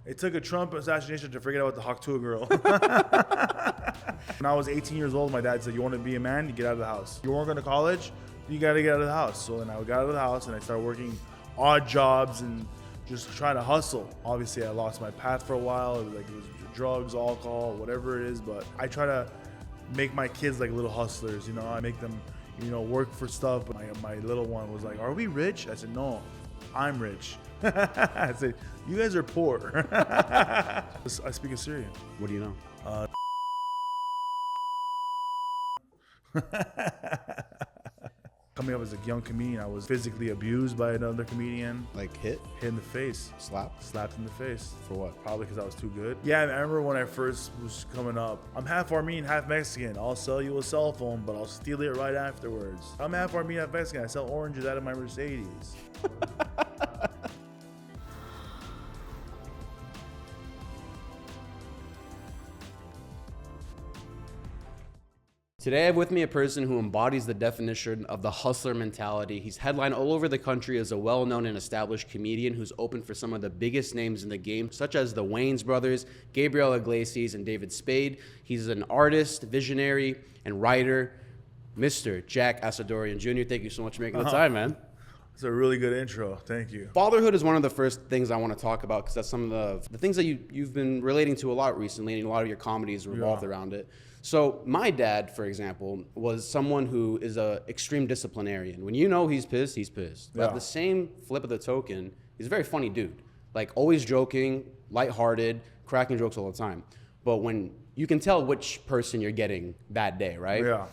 It took a Trump assassination to forget about the Haktua girl. When I was 18 years old, my dad said, you want to be a man, you get out of the house. You weren't going to college, you got to get out of the house. So then I got out of the house and I started working odd jobs and just trying to hustle. Obviously, I lost my path for a while. It was drugs, alcohol, whatever it is. But I try to make my kids like little hustlers. You know, I make them, work for stuff. But my little one was like, "Are we rich?" I said, "No, I'm rich." I said, "You guys are poor." I speak Assyrian. What do you know? Coming up as a young comedian, I was physically abused by another comedian. Like hit in the face. slapped In the face. for what? Probably because I was too good. Yeah, I remember when I first was coming up. I'm half Armenian, half Mexican. I'll sell you a cell phone, but I'll steal it right afterwards. I'm half Armenian, half Mexican. I sell oranges out of my Mercedes. Today I have with me a person who embodies the definition of the hustler mentality. He's headlined all over the country as a well-known and established comedian who's opened for some of the biggest names in the game, such as the Wayans brothers, Gabriel Iglesias, and David Spade. He's an artist, visionary, and writer, Mr. Jack Assadourian Jr. Thank you so much for making the time, man. It's a really good intro. Thank you. Fatherhood is one of the first things I want to talk about because that's some of the things that you've been relating to a lot recently, and a lot of your comedies revolved around it. So my dad, for example, was someone who is a extreme disciplinarian. When you know he's pissed, he's pissed. But at the same flip of the token, he's a very funny dude. Like always joking, lighthearted, cracking jokes all the time. But when you can tell which person you're getting that day, right? Yeah.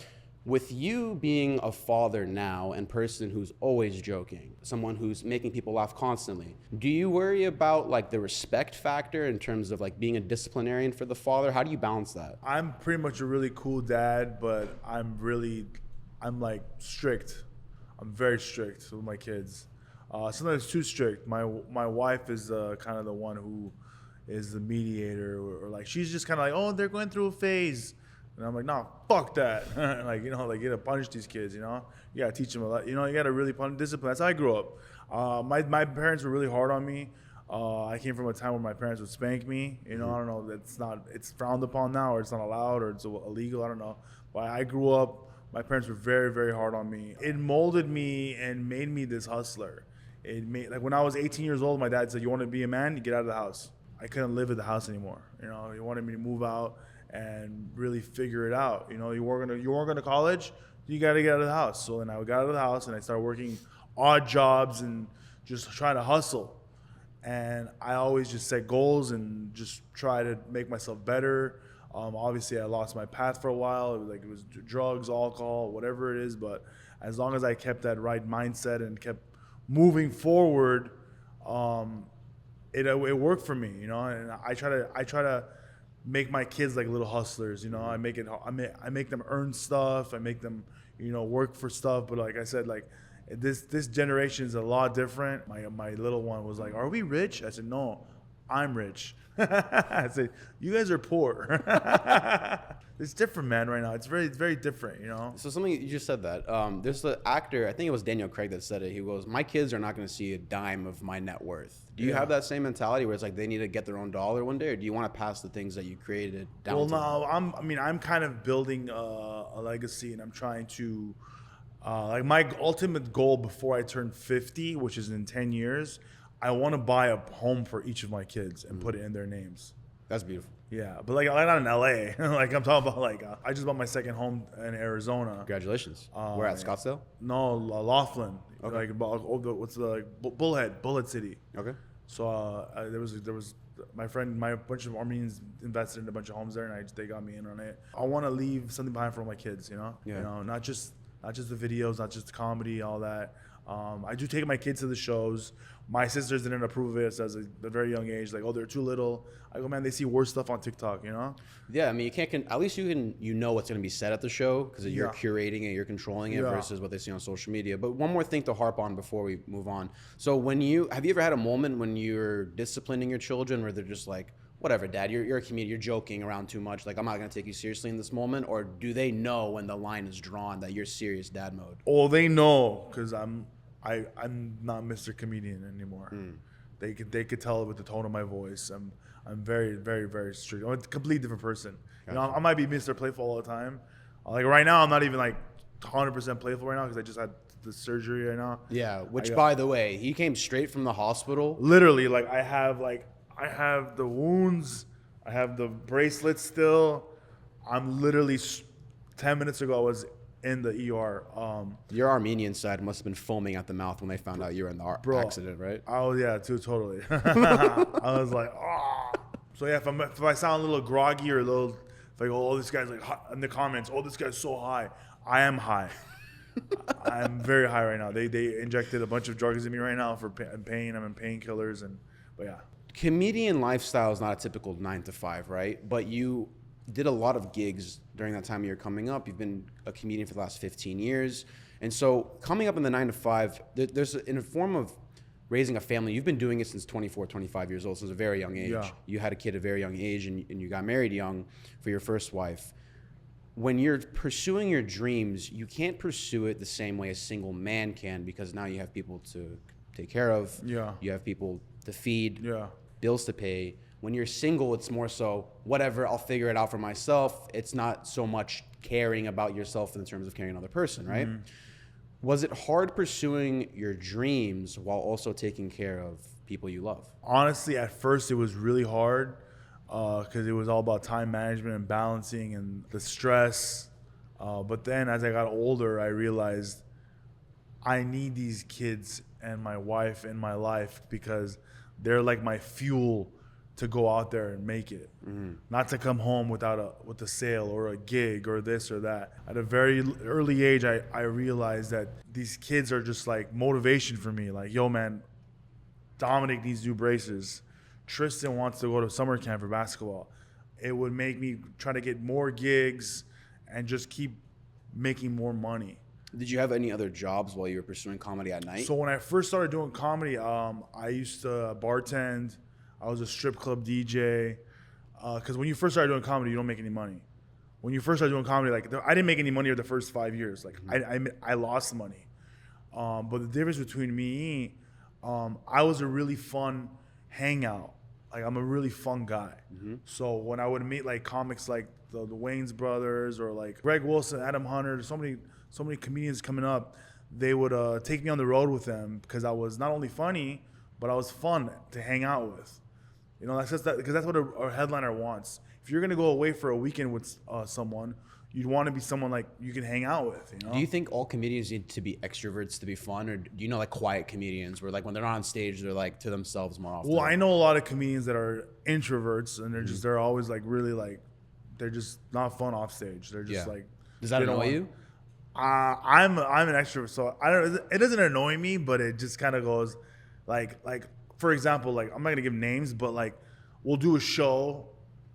With you being a father now and person who's always joking, someone who's making people laugh constantly, do you worry about like the respect factor in terms of like being a disciplinarian for the father? How do you balance that? I'm pretty much a really cool dad, but I'm like strict. I'm very strict with my kids. Sometimes too strict. My wife is kind of the one who is the mediator, or like she's just kind of like, oh, they're going through a phase. And I'm like, no, fuck that. You gotta punish these kids, You gotta teach them a lot. You gotta really discipline. That's how I grew up. My parents were really hard on me. I came from a time where my parents would spank me. I don't know, it's frowned upon now, or it's not allowed, or it's illegal, I don't know. But I grew up, my parents were very, very hard on me. It molded me and made me this hustler. Like when I was 18 years old, my dad said, you want to be a man, you get out of the house. I couldn't live at the house anymore. He wanted me to move out and really figure it out. You weren't going to college, you got to get out of the house. So then I got out of the house and I started working odd jobs and just trying to hustle. And I always just set goals and just try to make myself better. Obviously, I lost my path for a while. It was drugs, alcohol, whatever it is. But as long as I kept that right mindset and kept moving forward, it worked for me. And I try to make my kids like little hustlers. I make them earn stuff. I make them, work for stuff. But like I said, like this generation is a lot different. My little one was like, "Are we rich?" I said, "No, I'm rich." I said, "You guys are poor." It's different, man. Right now, it's very different. So something you just said that there's the actor, I think it was Daniel Craig that said it. He goes, "My kids are not going to see a dime of my net worth." Do you have that same mentality where it's like they need to get their own dollar one day, or do you want to pass the things that you created down? Well, no, I'm kind of building a legacy, and I'm trying to like my ultimate goal before I turn 50, which is in 10 years. I want to buy a home for each of my kids and put it in their names. That's beautiful. Yeah, but like not in LA. Like I'm talking about I just bought my second home in Arizona. Congratulations. Where at Scottsdale? No, Laughlin. Okay. What's the Bullet City. Okay. So there was my bunch of Armenians invested in a bunch of homes there, and they got me in on it. I want to leave something behind for all my kids. Yeah. Not just the videos, not just the comedy, all that. I do take my kids to the shows. My sisters didn't approve of it as a very young age. Like, oh, they're too little. I go, man, they see worse stuff on TikTok, Yeah, I mean, you can't. At least you know what's going to be said at the show because you're curating it, you're controlling it versus what they see on social media. But one more thing to harp on before we move on. So have you ever had a moment when you're disciplining your children where they're just like, whatever, Dad, you're a comedian, you're joking around too much. Like, I'm not going to take you seriously in this moment. Or do they know when the line is drawn that you're serious dad mode? Oh, they know because I'm not Mr. Comedian anymore. They could tell with the tone of my voice. I'm very, very, very strict. I'm a completely different person. Gotcha. You know, I might be Mr. Playful all the time. Like right now, I'm not even like 100% playful right now because I just had the surgery right now. Yeah, which by the way, he came straight from the hospital. Literally, like I have the wounds, I have the bracelet still. I'm literally 10 minutes ago I was in the ER. Your Armenian side must have been foaming at the mouth when they found out you were in the accident, right? Oh yeah, totally. I was like, oh. So yeah, if I sound a little groggy or a little, like, oh, this guy's like in the comments, oh, this guy's so high. I am high. I'm very high right now. They injected a bunch of drugs in me right now for pain. I'm in painkillers but yeah. Comedian lifestyle is not a typical 9 to 5, right? But you did a lot of gigs during that time of your coming up. You've been a comedian for the last 15 years. And so coming up in the 9 to 5, there's in a form of raising a family. You've been doing it since 24, 25 years old, since a very young age. Yeah. You had a kid at a very young age and you got married young for your first wife. When you're pursuing your dreams, you can't pursue it the same way a single man can because now you have people to take care of. Yeah. You have people to feed. Yeah. Bills to pay. When you're single, it's more so, whatever, I'll figure it out for myself. It's not so much caring about yourself in terms of caring another person, right? Mm-hmm. Was it hard pursuing your dreams while also taking care of people you love? Honestly, at first it was really hard because it was all about time management and balancing and the stress. But then as I got older, I realized I need these kids and my wife in my life because they're like my fuel to go out there and make it. Mm-hmm. Not to come home with a sale or a gig or this or that. At a very early age, I realized that these kids are just like motivation for me. Like, yo, man, Dominic needs new braces. Tristan wants to go to summer camp for basketball. It would make me try to get more gigs and just keep making more money. Did you have any other jobs while you were pursuing comedy at night? So when I first started doing comedy, I used to bartend. I was a strip club DJ. Because when you first started doing comedy, you don't make any money. When you first started doing comedy, like I didn't make any money the first 5 years. Like mm-hmm. I lost money. But the difference between me, I was a really fun hangout. Like I'm a really fun guy. Mm-hmm. So when I would meet like comics like the Wayans brothers or like Greg Wilson, Adam Hunter, so many comedians coming up, they would take me on the road with them because I was not only funny, but I was fun to hang out with. You know, because that's what a headliner wants. If you're gonna go away for a weekend with someone, you'd want to be someone like you can hang out with. You know? Do you think all comedians need to be extroverts to be fun, or do you know like quiet comedians where like when they're not on stage they're like to themselves more often? Well, I know a lot of comedians that are introverts and they're always like really like they're just not fun off stage. They're just like. Does that annoy you? I'm an extrovert, so I don't. It doesn't annoy me, but it just kind of goes like for example, like I'm not gonna give names, but like we'll do a show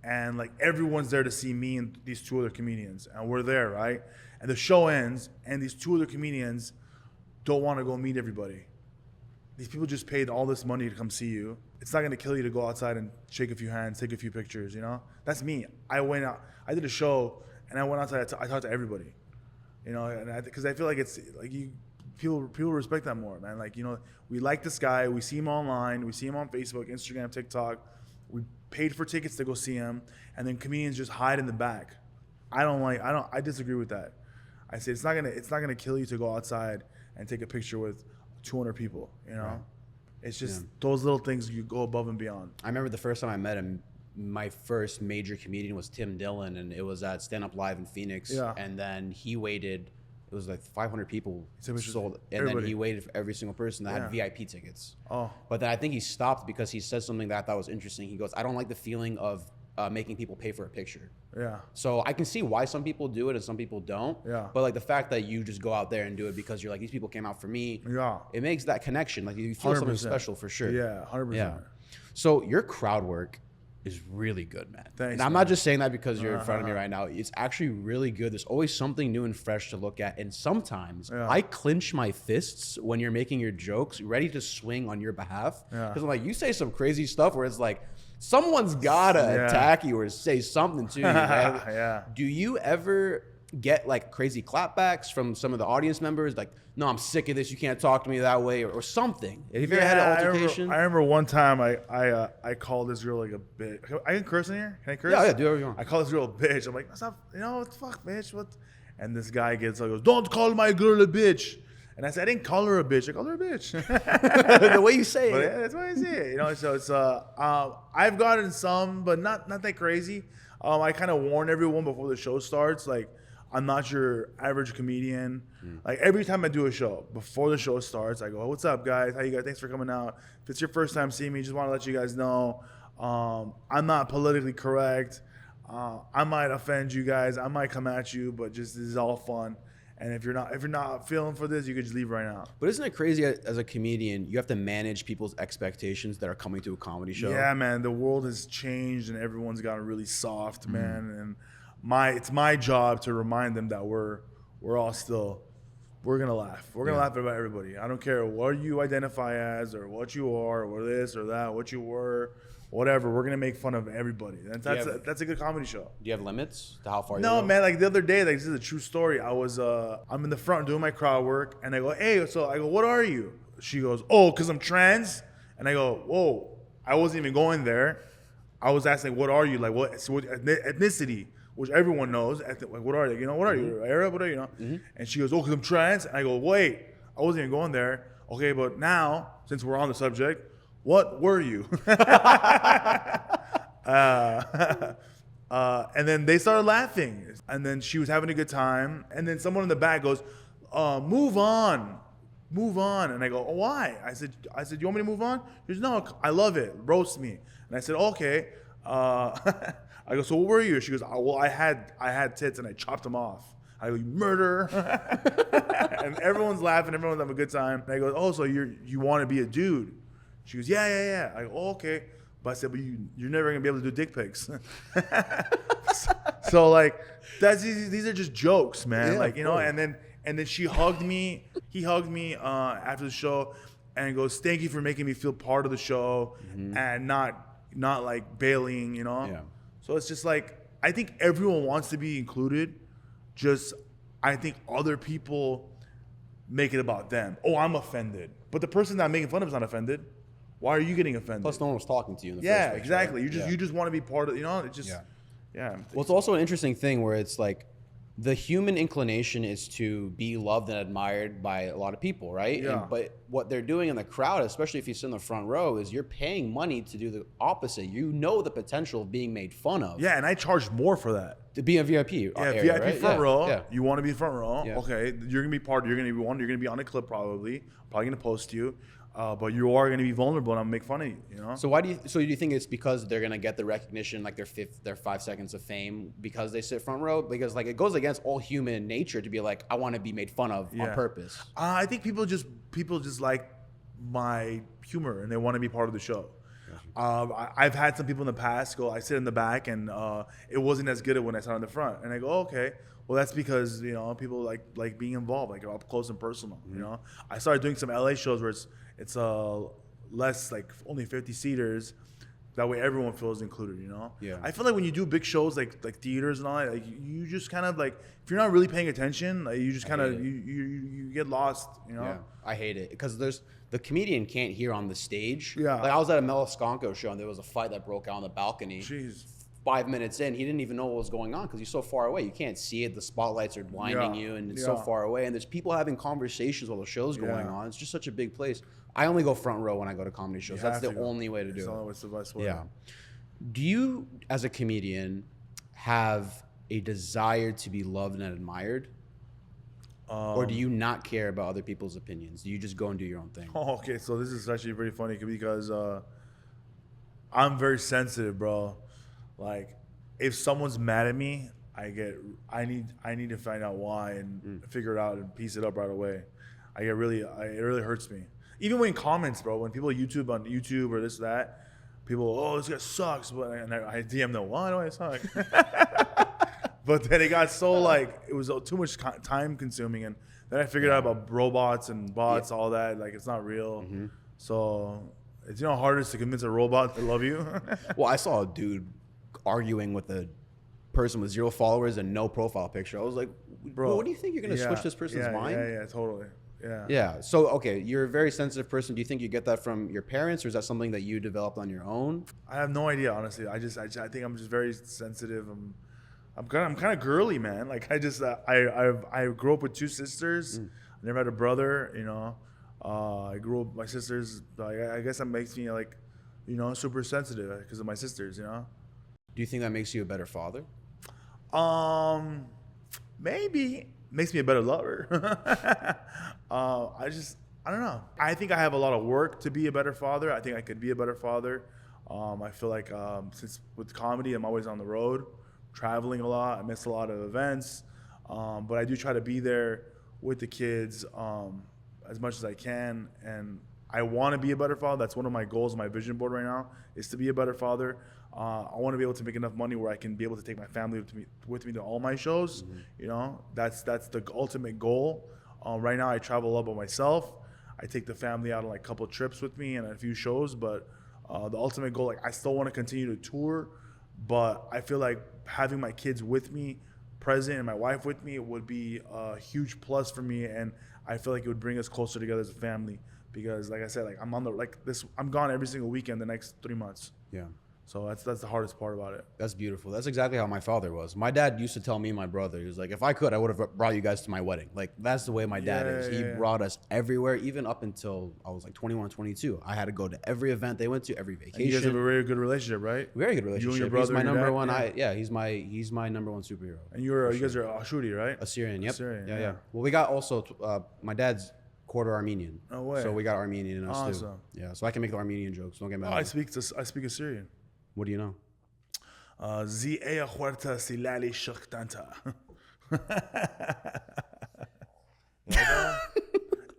and like everyone's there to see me and these two other comedians and we're there, right? And the show ends and these two other comedians don't want to go meet everybody. These people just paid all this money to come see you. It's not gonna kill you to go outside and shake a few hands, take a few pictures, you know? That's me. I went out, I did a show and I went outside, I talked to everybody. You know, and because I feel like it's like people respect that more, man. Like, you know, we like this guy, we see him online, we see him on Facebook, Instagram, TikTok. We paid for tickets to go see him, and then comedians just hide in the back. I disagree with that. I say it's not gonna kill you to go outside and take a picture with 200 people. You know, right. It's just those little things you go above and beyond. I remember the first time I met him. My first major comedian was Tim Dillon, and it was at Stand Up Live in Phoenix. Yeah. And then he waited. It was like 500 people sold, and then he waited for every single person that had VIP tickets. Oh. But then I think he stopped because he said something that I thought was interesting. He goes, "I don't like the feeling of making people pay for a picture." Yeah. So I can see why some people do it and some people don't. Yeah. But like the fact that you just go out there and do it because you're like, these people came out for me. Yeah. It makes that connection. Like you feel 100%. Something special for sure. Yeah, 100%. Yeah. So your crowd work is really good, man. Thanks, and I'm not just saying that because you're in front of me right now. It's actually really good. There's always something new and fresh to look at. And sometimes I clench my fists when you're making your jokes, ready to swing on your behalf. Because I'm like, you say some crazy stuff where it's like, someone's gotta attack you or say something to you, man. Do you ever get like crazy clapbacks from some of the audience members? Like, no, I'm sick of this. You can't talk to me that way, or something. Have you ever had an altercation? I remember one time I called this girl like a bitch. I can curse in here? Can I curse? Yeah, do whatever you want. I call this girl a bitch. I'm like, what's up? What the fuck, bitch? What? And this guy gets like, goes, don't call my girl a bitch. And I said, I didn't call her a bitch. I called her a bitch. The way you say it. Yeah, that's why I say it. So it's I've gotten some, but not that crazy. I kind of warn everyone before the show starts. Like, I'm not your average comedian. Like, every time I do a show, before the show starts, I go, what's up, guys? How you guys? Thanks for coming out. If it's your first time seeing me, just want to let you guys know I'm not politically correct. I might offend you guys. I might come at you, but just this is all fun. And if you're not feeling for this, you could just leave right now. But isn't it crazy as a comedian, you have to manage people's expectations that are coming to a comedy show? Yeah, man. The world has changed and everyone's gotten really soft, man. And it's my job to remind them that we're gonna laugh. We're gonna laugh about everybody. I don't care what you identify as or what you are or this or that, what you were, whatever. We're gonna make fun of everybody. That's a good comedy show. Do you have limits to how far you No, go? man. Like the other day, like this is a true story. I'm in the front doing my crowd work, and I go, hey, what are you? She goes, oh, cause I'm trans. And I go, whoa, I wasn't even going there. I was asking, what are you? Like what ethnicity? Which everyone knows. Like, what are they? What are you? Arab? What are you? And she goes, oh, because I'm trans. And I go, wait, I wasn't even going there. Okay, but now, since we're on the subject, what were you? And then they started laughing. And then she was having a good time. And then someone in the back goes, move on. And I go, oh, why? I said, you want me to move on? She goes, no, I love it. Roast me. And I said, okay. I go, so what were you? She goes, oh, well, I had tits and I chopped them off. I go, you murder. And everyone's laughing, everyone's having a good time. And I go, oh, so you want to be a dude? She goes, yeah. I go, oh, okay. But I said, but you're never gonna be able to do dick pics. So like, these are just jokes, man. Yeah, like, and then she hugged me. He hugged me after the show, and goes, thank you for making me feel part of the show and not like bailing, Yeah. So it's just like, I think everyone wants to be included. Just, I think other people make it about them. Oh, I'm offended. But the person that I'm making fun of is not offended. Why are you getting offended? Plus, no one was talking to you in the first place. Yeah, exactly. Right? You just want to be part of, it's just, yeah. Well, it's also an interesting thing where it's like the human inclination is to be loved and admired by a lot of people, right? Yeah. But what they're doing in the crowd, especially if you sit in the front row, is you're paying money to do the opposite. You know the potential of being made fun of. Yeah, and I charge more for that. To be a VIP area, VIP right? front row. Yeah. You want to be front row. Yeah. Okay, you're gonna be part. You're gonna be on a clip probably gonna post you. But you are going to be vulnerable, and I'm gonna make fun of you. So do you think it's because they're gonna get the recognition, like their 5 seconds of fame, because they sit front row? Because like it goes against all human nature to be like, I want to be made fun of on purpose. I think people just like my humor, and they want to be part of the show. I've had some people in the past go, I sit in the back, and it wasn't as good as when I sat in the front, and I go, okay. Well, that's because people like being involved, like up close and personal. I started doing some LA shows where it's less, like only 50 seaters. That way everyone feels included. Yeah. I feel like when you do big shows like theaters and all that, like you just kind of like, if you're not really paying attention, like you just kind of you get lost. Yeah, I hate it because the comedian can't hear on the stage. Yeah. Like I was at a Mel Sconco show and there was a fight that broke out on the balcony. Jeez. 5 minutes in, he didn't even know what was going on because he's so far away. You can't see it. The spotlights are blinding you, and it's so far away. And there's people having conversations while the show's going on. It's just such a big place. I only go front row when I go to comedy shows. That's the only way to do it. It's the best way. Yeah. Do you, as a comedian, have a desire to be loved and admired? Or do you not care about other people's opinions? Do you just go and do your own thing? Oh, okay. So this is actually pretty funny because I'm very sensitive, bro. Like, if someone's mad at me, I need to find out why and figure it out and piece it up right away. It really hurts me. Even when comments, bro, when people on YouTube or this, that, people, oh, this guy sucks. And I DM them, why do I suck? But then it got so like, it was too much time consuming. And then I figured out about robots and bots, all that. Like, it's not real. So it's, how hard it is to convince a robot to love you. Well, I saw a dude arguing with person with 0 followers and no profile picture. I was like, bro, what do you think you're gonna switch this person's mind? Yeah, totally. Yeah. Yeah. So okay, you're a very sensitive person. Do you think you get that from your parents, or is that something that you developed on your own? I have no idea, honestly. I think I'm just very sensitive. I'm kind of girly, man. Like I grew up with 2 sisters. I never had a brother. I grew up. My sisters. I guess that makes me like, super sensitive because of my sisters. Do you think that makes you a better father? Maybe makes me a better lover. I don't know. I think I have a lot of work to be a better father. I think I could be a better father. I feel like since with comedy, I'm always on the road, traveling a lot. I miss a lot of events, but I do try to be there with the kids as much as I can. And I want to be a better father. That's one of my goals, my vision board right now, is to be a better father. I want to be able to make enough money where I can be able to take my family with me to all my shows. That's the ultimate goal. Right now, I travel a lot by myself. I take the family out on like a couple trips with me and a few shows. But the ultimate goal, like I still want to continue to tour, but I feel like having my kids with me, present, and my wife with me would be a huge plus for me. And I feel like it would bring us closer together as a family. Because, like I said, like I'm gone every single weekend the next 3 months. Yeah. So that's the hardest part about it. That's beautiful. That's exactly how my father was. My dad used to tell me and my brother, he was like, if I could, I would have brought you guys to my wedding. Like, that's the way my dad is. He brought us everywhere, even up until I was like 21 or 22. I had to go to every event they went to, every vacation. And you guys have a very good relationship, right? Very good relationship. You and your brother, he's my number dad, one. He's my number one superhero. And you guys are Assadourian, right? Assyrian, yep. Assyrian, yeah. Well, we got also my dad's quarter Armenian. No way. So we got Armenian in us too. Awesome. Yeah. So I can make the Armenian jokes. Don't get mad. I speak Assyrian. What do you know? Zia huerta silali shaktanta.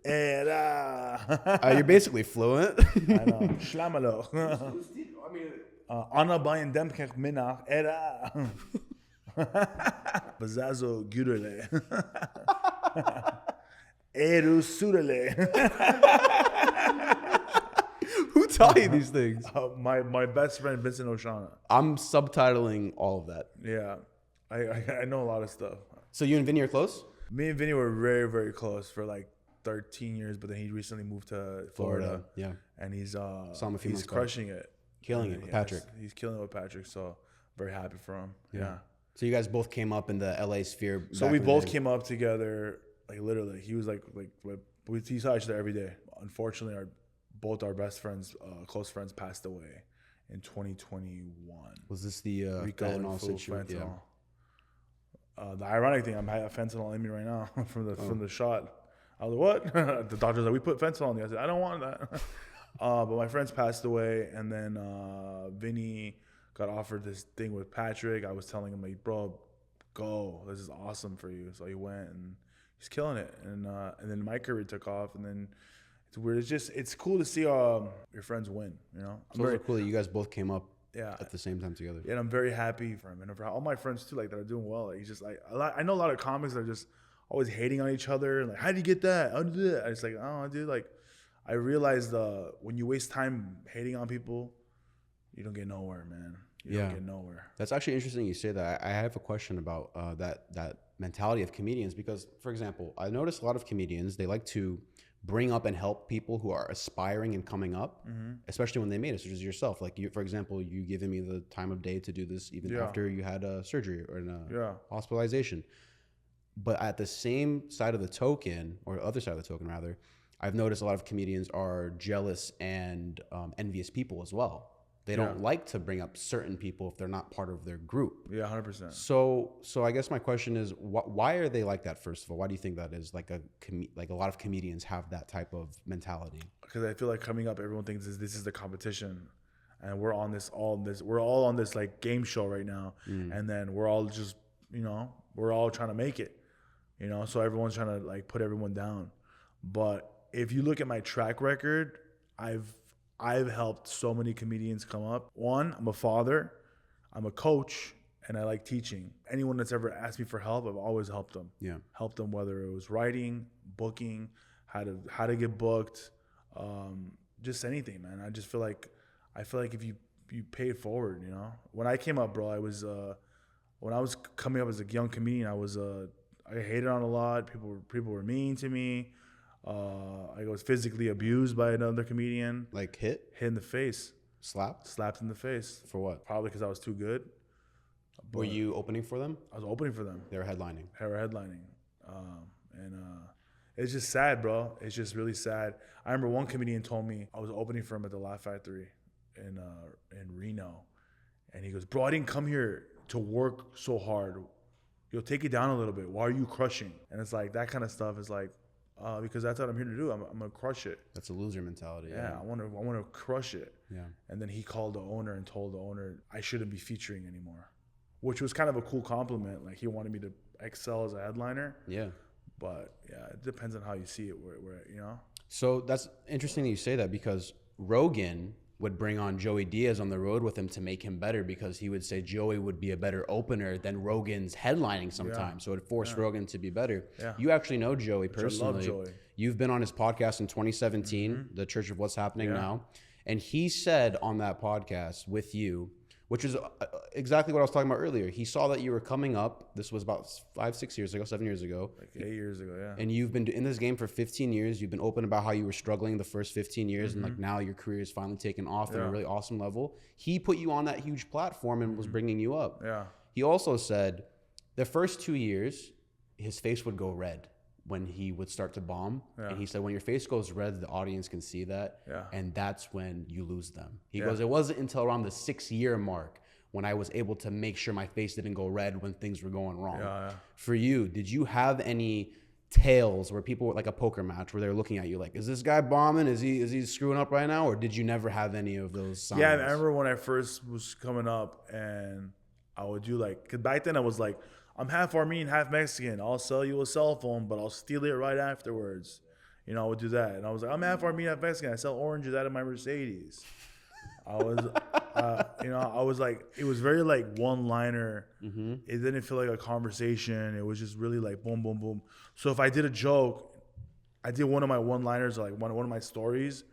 Era. You're basically fluent. I know. Shlamalo. Ana bayan dem kek mina era. Bazazo gurele. Eru surele. Who taught you these things? My best friend Vincent Oshana. I'm subtitling all of that. Yeah, I know a lot of stuff. So you and Vinny are close? Me and Vinny were very, very close for like 13 years, but then he recently moved to Florida. Yeah. And he's he's crushing it. Killing it with Patrick. He's killing it with Patrick, so very happy for him. Yeah. So you guys both came up in the LA sphere. So we both came up together, like literally. He was like we saw each other every day. Unfortunately, both our best friends, close friends, passed away in 2021. Was this the fentanyl situation? Yeah. The ironic thing, I have fentanyl in me right now from the shot. I was like, what? The doctor's like, we put fentanyl in you. I said, I don't want that. But my friends passed away, and then Vinny got offered this thing with Patrick. I was telling him, like, bro, go. This is awesome for you. So he went, and he's killing it. And then my career took off, and then it's weird. It's cool to see your friends win, So it's cool that you guys both came up yeah, at the same time together. Yeah, and I'm very happy for him and for all my friends too, like that are doing well. Like, he's just like I know a lot of comics that are just always hating on each other and like, how do you get that? How do you do that? I just like, oh, dude, like I realized when you waste time hating on people, you don't get nowhere, man. You don't get nowhere. That's actually interesting you say that. I have a question about that mentality of comedians because, for example, I notice a lot of comedians, they like to bring up and help people who are aspiring and coming up, especially when they made it, such as yourself. Like, you, for example, you giving me the time of day to do this even after you had a surgery or a hospitalization. But at the same side of the token, or other side of the token rather, I've noticed a lot of comedians are jealous and envious people as well. They don't like to bring up certain people if they're not part of their group. Yeah, 100%. So I guess my question is, why are they like that? First of all, why do you think that is? Like a lot of comedians have that type of mentality. Because I feel like coming up, everyone thinks this is the competition, and we're all on this like game show right now, and then we're all just we're all trying to make it, So everyone's trying to like put everyone down. But if you look at my track record, I've helped so many comedians come up. One, I'm a father, I'm a coach, and I like teaching. Anyone that's ever asked me for help, I've always helped them. Yeah. Helped them whether it was writing, booking, how to get booked, just anything, man. I feel like if you pay it forward, When I came up, bro, I was when I was coming up as a young comedian, I hated on a lot. People were mean to me. I was physically abused by another comedian. Like hit in the face. slapped In the face. for what? Probably because I was too good. Were you opening for them? I was opening for them. They were headlining. And it's just sad, bro. It's just really sad. I remember one comedian told me I was opening for him at the Laugh Factory in Reno, and he goes, "Bro, I didn't come here to work so hard. You'll take it down a little bit. Why are you crushing?" And it's like that kind of stuff is like, because that's what I'm here to do. I'm gonna crush it. That's a loser mentality. Yeah, I want to crush it. Yeah. And then he called the owner and told the owner I shouldn't be featuring anymore, which was kind of a cool compliment. Like he wanted me to excel as a headliner. Yeah. But yeah, it depends on how you see it. Where you know. So that's interesting that you say that, because Rogan would bring on Joey Diaz on the road with him to make him better, because he would say Joey would be a better opener than Rogan's headlining sometimes. So it forced Rogan to be better. Yeah. You actually know Joey personally. I love Joey. You've been on his podcast in 2017, The Church of What's Happening Now. And he said on that podcast with you, which is exactly what I was talking about earlier. He saw that you were coming up. This was about 5-6 years ago, 7 years ago. Like 8 years ago, yeah. And you've been in this game for 15 years. You've been open about how you were struggling the first 15 years. And like now your career is finally taken off at a really awesome level. He put you on that huge platform and was bringing you up. Yeah. He also said the first 2 years, his face would go red when he would start to bomb. Yeah. And he said, when your face goes red, the audience can see that. Yeah. And that's when you lose them. He goes, it wasn't until around the 6-year mark when I was able to make sure my face didn't go red when things were going wrong. Yeah. For you, did you have any tales where people were like a poker match where they're looking at you like, is this guy bombing? Is he screwing up right now? Or did you never have any of those signs? Yeah, I remember when I first was coming up and I would do like, cause back then I was like, I'm half Armenian, half Mexican. I'll sell you a cell phone, but I'll steal it right afterwards. You know, I would do that. And I was like, I'm half Armenian, half Mexican. I sell oranges out of my Mercedes. I was, I was like, it was very like one-liner. Mm-hmm. It didn't feel like a conversation. It was just really like boom, boom, boom. So if I did a joke, I did one of my one-liners, like one of my stories.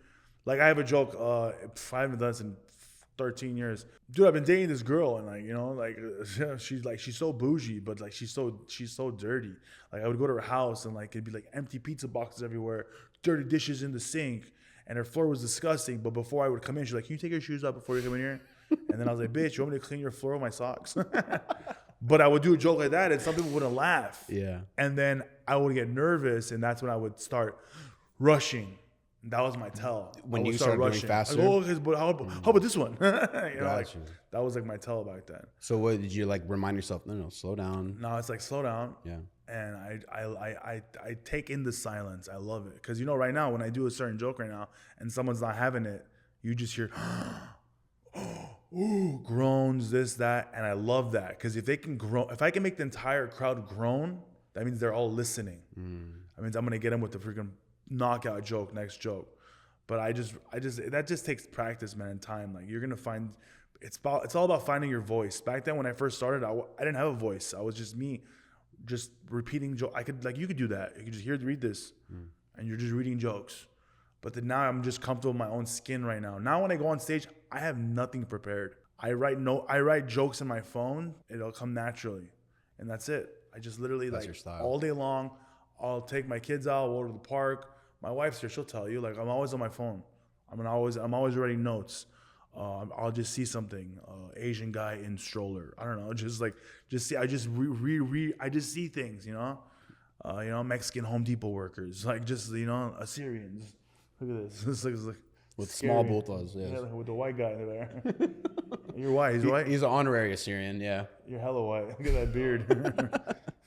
Like I have a joke, I haven't done this in 13 years. Dude, I've been dating this girl and like, you know, like she's so bougie, but like she's so dirty. Like I would go to her house and like it'd be like empty pizza boxes everywhere, dirty dishes in the sink, and her floor was disgusting. But before I would come in, she's like, "Can you take your shoes off before you come in here?" And then I was like, "Bitch, you want me to clean your floor with my socks?" But I would do a joke like that and some people wouldn't laugh. Yeah. And then I would get nervous and that's when I would start rushing. That was my tell. When you started rushing faster? Like, but how about this one? That was like my tell back then. So what did you like remind yourself? No, slow down. No, it's like slow down. Yeah. And I take in the silence. I love it. Because right now when I do a certain joke right now and someone's not having it, you just hear ooh, groans, this, that. And I love that. Because if I can make the entire crowd groan, that means they're all listening. That means I'm gonna get them with the freaking knockout joke, next joke. But that just takes practice, man, and time. Like you're gonna find, it's all about finding your voice. Back then when I first started, I didn't have a voice. I was just me, just repeating jokes. You could do that. You could just read this, and you're just reading jokes. But then now I'm just comfortable in my own skin right now. Now when I go on stage, I have nothing prepared. I write jokes in my phone. It'll come naturally, and that's it. I just literally that's like all day long. I'll take my kids out, we'll go to the park. My wife's here, she'll tell you. Like I'm always on my phone. I'm always writing notes. I'll just see something, Asian guy in stroller. I don't know, I just see things, Mexican Home Depot workers, like just Assyrians. Look at this. This looks like with scary. Small bultos, yes. Yeah, with the white guy there. You're white. He's white. He's an honorary Assyrian, yeah. You're hella white. Look at that beard.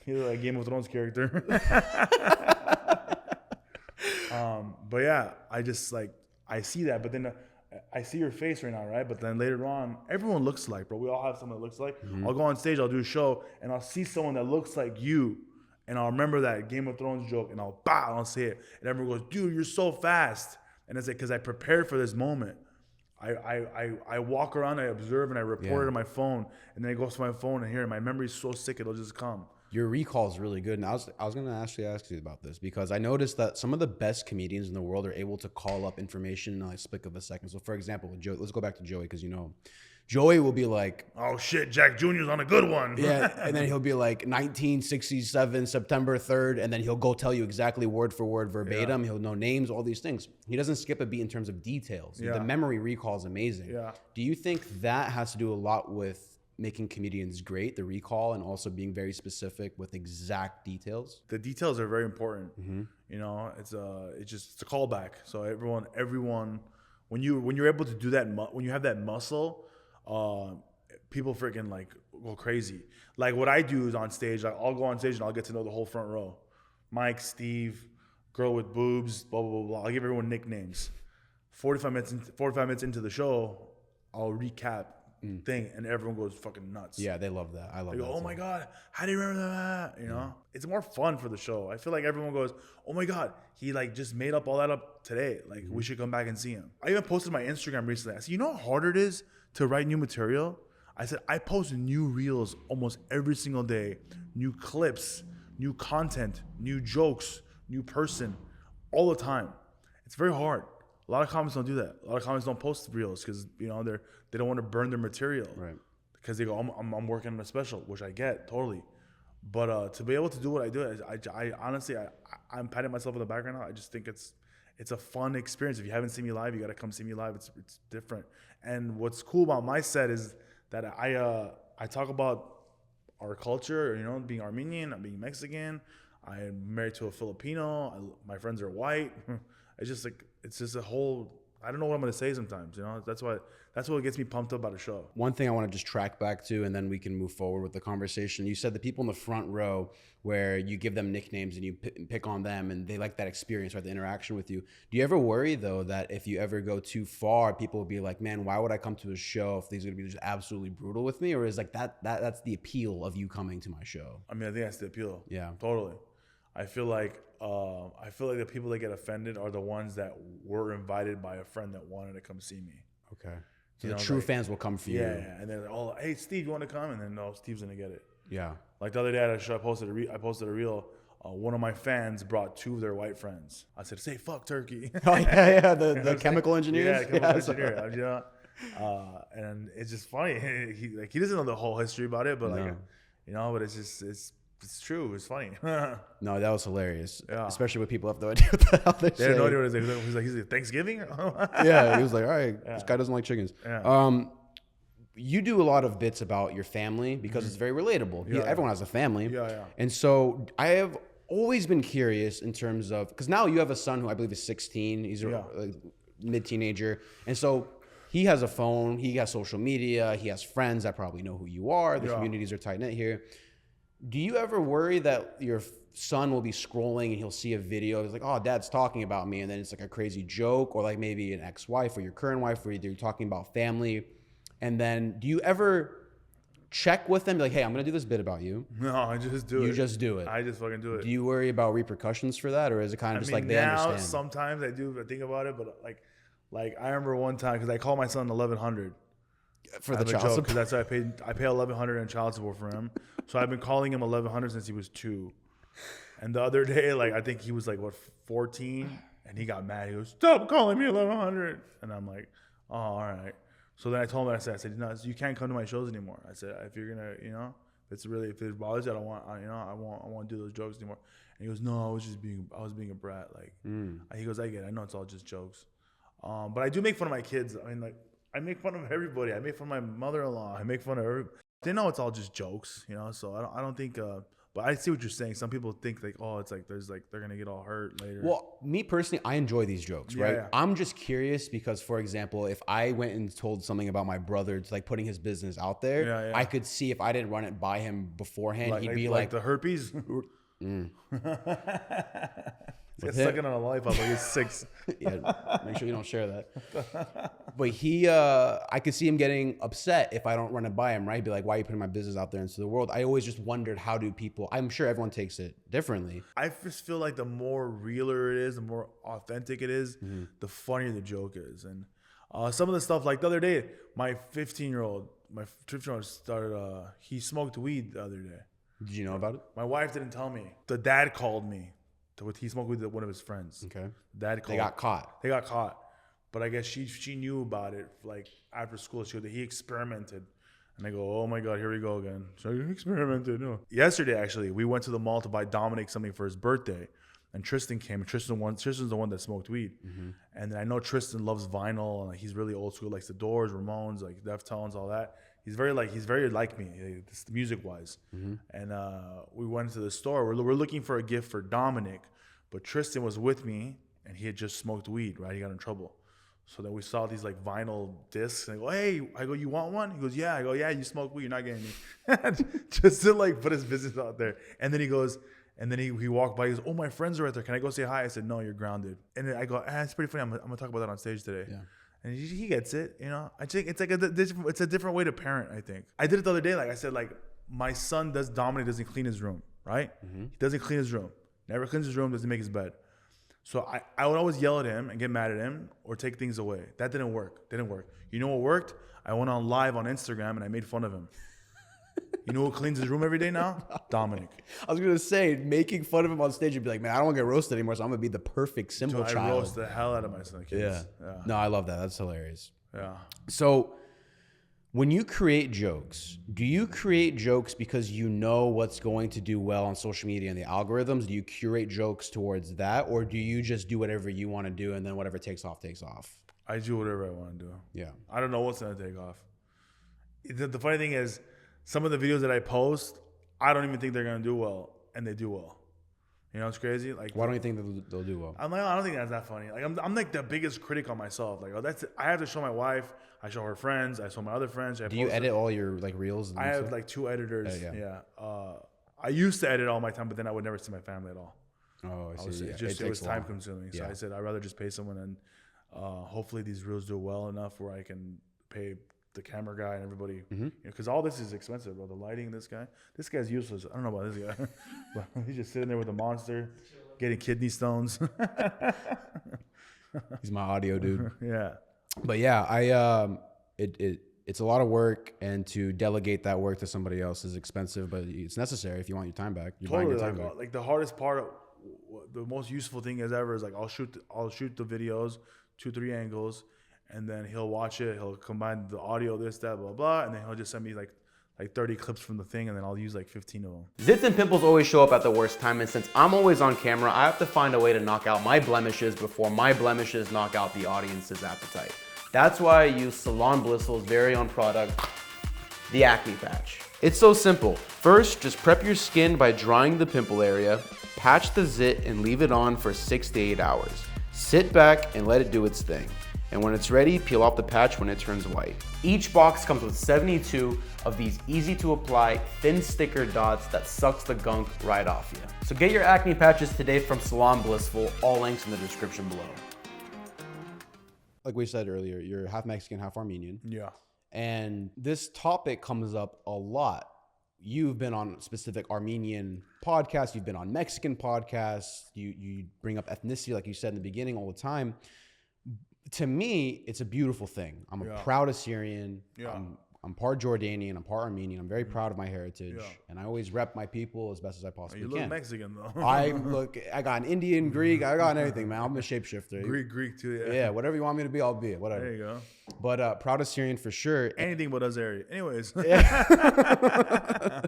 He's like a Game of Thrones character. But yeah, I see that, but then I see your face right now, right? But then later on, everyone looks like, bro. We all have someone that looks like. Mm-hmm. I'll go on stage, I'll do a show, and I'll see someone that looks like you, and I'll remember that Game of Thrones joke, and I'll say it, and everyone goes, "Dude, you're so fast." And it's like, because I prepared for this moment. I walk around, I observe, and I report it on my phone, and then it goes to my phone, and here, my memory's so sick, it'll just come. Your recall is really good. And I was going to actually ask you about this because I noticed that some of the best comedians in the world are able to call up information in a split of a second. So, for example, with Joey, let's go back to Joey because Joey will be like, oh shit, Jack Jr.'s on a good one. yeah, and then he'll be like 1967, September 3rd, and then he'll go tell you exactly word for word, verbatim. Yeah. He'll know names, all these things. He doesn't skip a beat in terms of details. Yeah. The memory recall is amazing. Yeah. Do you think that has to do a lot with making comedians great, the recall, and also being very specific with exact details? The details are very important. You know, it's a callback. So everyone, when you're able to do that, when you have that muscle, people freaking like go crazy. Like what I do is on stage, like I'll go on stage and I'll get to know the whole front row. Mike, Steve, girl with boobs, blah, blah, blah, blah. I'll give everyone nicknames. 45 minutes into the show, I'll recap thing and everyone goes fucking nuts. Yeah, they love that. I love that. Oh my God, how do you remember that? You know, it's more fun for the show. I feel like everyone goes, oh my God, he like just made up all that up today. Like we should come back and see him. I even posted my Instagram recently. I said, you know how hard it is to write new material? I said, I post new reels almost every single day, new clips, new content, new jokes, new person, all the time. It's very hard. A lot of comics don't do that. A lot of comics don't post reels because, you know, they don't want to burn their material. Right. Because they go, I'm working on a special, which I get totally. But to be able to do what I do, I honestly, I'm patting myself on the back right now. I just think it's a fun experience. If you haven't seen me live, you got to come see me live. It's different. And what's cool about my set is that I talk about our culture, you know, being Armenian, I'm being Mexican, I'm married to a Filipino, my friends are white. It's just a whole, I don't know what I'm gonna say sometimes, you know. That's what gets me pumped up about a show. One thing I want to just track back to, and then we can move forward with the conversation. You said the people in the front row, where you give them nicknames and you pick on them, and they like that experience, right? The interaction with you. Do you ever worry though that if you ever go too far, people will be like, "Man, why would I come to a show if these are gonna be just absolutely brutal with me?" Or is like that's the appeal of you coming to my show? I mean, I think that's the appeal. Yeah, totally. I feel like the people that get offended are the ones that were invited by a friend that wanted to come see me. Okay. So the true fans will come for you. Yeah, and then all, hey Steve, you want to come? And then no, Steve's gonna get it. Yeah. Like the other day at a show, I posted a reel. One of my fans brought two of their white friends. I said, "Say fuck turkey." Oh yeah, the chemical engineers. Yeah, chemical engineer. You know, and it's just funny. He doesn't know the whole history about it, but like, you know, but it's true. It's funny. No, that was hilarious. Yeah. Especially with people have no idea what the hell they're saying. They had no idea what it was. He's like Thanksgiving? Yeah, he was like, all right, this guy doesn't like chickens. Yeah. You do a lot of bits about your family because it's very relatable. Yeah, everyone has a family. Yeah. And so I have always been curious in terms of, because now you have a son who I believe is 16. He's a mid-teenager. And so he has a phone. He has social media. He has friends that probably know who you are. The communities are tight-knit here. Do you ever worry that your son will be scrolling and he'll see a video, it's like, oh, dad's talking about me, and then it's like a crazy joke, or like maybe an ex-wife or your current wife where you're talking about family, and then do you ever check with them, like, hey, I'm gonna do this bit about you? No, I just do it. You just do it. I just fucking do it. Do you worry about repercussions for that, or is it kind of just like they understand? Sometimes I do think about it, but like I remember one time, because I called my son 1100. For the child support, because that's what I pay 1100 in child support for him. So I've been calling him 1100 since he was 2. And the other day, like I think he was like 14, and he got mad. He goes, "Stop calling me 1100." And I'm like, "Oh, all right." So then I told him, I said, "No, you can't come to my shows anymore." I said, "If you're gonna, you know, if it bothers you, I want to do those jokes anymore." And he goes, "No, I was being a brat." Like he goes, "I get it. I know it's all just jokes." But I do make fun of my kids. I mean, like, I make fun of everybody. I make fun of my mother-in-law. I make fun of everybody. They know it's all just jokes, you know. So I don't think. But I see what you're saying. Some people think like, oh, it's like they're gonna get all hurt later. Well, me personally, I enjoy these jokes, right? Yeah. I'm just curious because, for example, if I went and told something about my brother, to like putting his business out there, I could see if I didn't run it by him beforehand, he'd be like the herpes. He's sucking on a lollipop like he's 6. Yeah, make sure you don't share that. But I could see him getting upset if I don't run it by him, right? He'd be like, why are you putting my business out there into the world? I always just wondered, how do people, I'm sure everyone takes it differently. I just feel like the more realer it is, the more authentic it is, the funnier the joke is. And some of the stuff, like the other day, my 15-year-old started, he smoked weed the other day. Did you know about it? My wife didn't tell me. The dad called me. He smoked with one of his friends. Okay. Dad called. They got caught. They got caught. But I guess she knew about it. Like after school, he experimented. And I go, oh my God, here we go again. So you experimented. No. Yesterday, actually, we went to the mall to buy Dominic something for his birthday. And Tristan came. And Tristan's the one that smoked weed. Mm-hmm. And then I know Tristan loves vinyl. And like, he's really old school, likes the Doors, Ramones, like Deftones, all that. He's very like me, music-wise. Mm-hmm. And we went to the store. We're looking for a gift for Dominic. But Tristan was with me, and he had just smoked weed, right? He got in trouble. So then we saw these like vinyl discs, and I go, hey, you want one? He goes, yeah. I go, yeah, you smoke weed, you're not getting me. Just to like put his business out there. And then he goes, and then he walked by, he goes, oh, my friends are right there. Can I go say hi? I said, no, you're grounded. And then I go, it's pretty funny. I'm gonna talk about that on stage today. Yeah. And he gets it, you know. I think it's like it's a different way to parent, I think. I did it the other day, like I said, like my son Dominic doesn't clean his room, right? Mm-hmm. He doesn't clean his room. Never cleans his room, doesn't make his bed. So I would always yell at him and get mad at him or take things away. That didn't work. You know what worked? I went on live on Instagram and I made fun of him. You know who cleans his room every day now? Dominic. I was going to say, making fun of him on stage, you'd be like, man, I don't want to get roasted anymore, so I'm going to be the perfect simple child. I roast the hell out of my son kids. Yeah. No, I love that. That's hilarious. Yeah. So when you create jokes, do you create jokes because you know what's going to do well on social media and the algorithms? Do you curate jokes towards that? Or do you just do whatever you want to do and then whatever takes off, takes off? I do whatever I want to do. Yeah. I don't know what's going to take off. The funny thing is, some of the videos that I post, I don't even think they're going to do well. And they do well. You know, it's crazy. Like, why don't you think they'll do well? I'm like, I don't think that's that funny. Like, I'm like the biggest critic on myself. Like, I have to show my wife. I show her friends. I show my other friends. Do you edit all your like reels? And I have like 2 editors. Yeah. I used to edit all my time, but then I would never see my family at all. Oh, I see. It was time consuming. So I said I'd rather just pay someone, and hopefully these reels do well enough where I can pay the camera guy and everybody, because all this is expensive, bro. The lighting, this guy's useless. I don't know about this guy, but he's just sitting there with a monster, getting kidney stones. He's my audio dude. Yeah, but yeah, it's a lot of work, and to delegate that work to somebody else is expensive, but it's necessary if you want your time back. You're totally. Buying your time back. Like the hardest part, the most useful thing is ever is like I'll shoot the videos, 2-3 angles. And then he'll watch it. He'll combine the audio, this, that, blah, blah. And then he'll just send me like 30 clips from the thing. And then I'll use like 15 of them. Zits and pimples always show up at the worst time. And since I'm always on camera, I have to find a way to knock out my blemishes before my blemishes knock out the audience's appetite. That's why I use Salon Blissful's very own product, the Acne Patch. It's so simple. First, just prep your skin by drying the pimple area, patch the zit, and leave it on for 6 to 8 hours. Sit back and let it do its thing. And when it's ready, peel off the patch when it turns white. Each box comes with 72 of these easy to apply thin sticker dots that sucks the gunk right off you. So get your acne patches today from Salon Blissful, all links in the description below. Like we said earlier, you're half Mexican, half Armenian. Yeah. And this topic comes up a lot. You've been on specific Armenian podcasts, you've been on Mexican podcasts, you bring up ethnicity, like you said in the beginning, all the time. To me, it's a beautiful thing. I'm a proud Assyrian. Yeah. I'm part Jordanian. I'm part Armenian. I'm very proud of my heritage, and I always rep my people as best as I possibly can. You look Mexican though. I got an Indian, Greek. I got everything, man. I'm a shapeshifter. Greek too. Yeah, whatever you want me to be, I'll be it. Whatever. There you go. But proud Assyrian for sure. Anything but Azeri. Anyways. Yeah.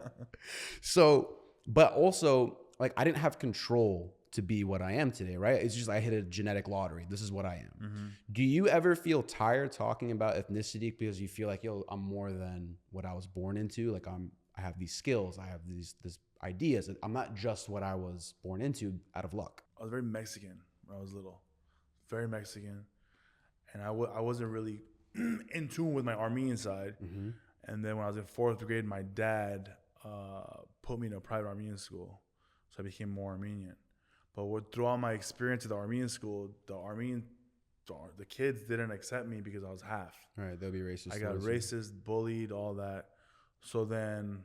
So, but also, like, I didn't have control to be what I am today, right? It's just I hit a genetic lottery. This is what I am. Mm-hmm. Do you ever feel tired talking about ethnicity because you feel like, yo, I'm more than what I was born into? Like I have these skills, I have these ideas. I'm not just what I was born into out of luck. I was very Mexican when I was little, very Mexican, and I wasn't really in tune with my Armenian side. Mm-hmm. And then when I was in 4th grade, my dad put me in a private Armenian school, so I became more Armenian. But throughout my experience at the Armenian school, the kids didn't accept me because I was half. Right, they'll be racist. I got racist, bullied, all that. So then